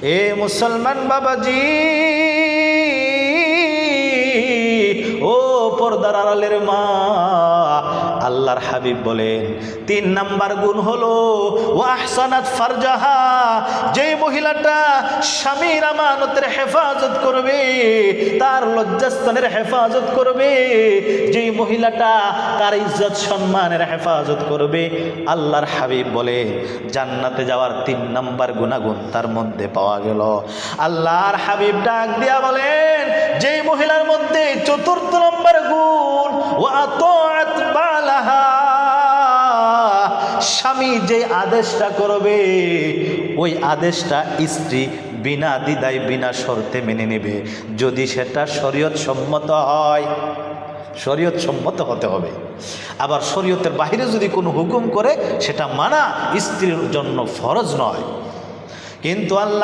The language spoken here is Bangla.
এ মুসলমান বাবাজি, ও পর্দার আড়ালের মা, আল্লাহর হাবিব বলেন ৩ নাম্বার গুণ হলো ওয়াহসানাত ফারজাহা, যে মহিলাটা স্বামীর আমানতের হেফাজত করবে, তার লজ্জাস্থানের হেফাজত করবে, যে মহিলাটা তার ইজ্জত সম্মানের হেফাজত করবে, আল্লাহর হাবিব বলে জান্নাতে যাওয়ার ৩ নাম্বার গুণাগুণ তার মধ্যে পাওয়া গেল। আল্লাহর হাবিব ডাক দিয়া বলেন, যে মহিলার মধ্যে ৪র্থ নম্বর গুণ ওয়াতাআত বালাহা, স্বামী যে আদেশটা করবে ওই আদেশটা স্ত্রী বিনা দ্বিধায় বিনা শর্তে মেনে নেবে, যদি সেটা শরীয়ত সম্মত হয়। শরীয়ত সম্মত হতে হবে। আবার শরীয়তের বাইরে যদি কোনো হুকুম করে সেটা মানা স্ত্রীর জন্য ফরজ নয়। কিন্তু আল্লাহ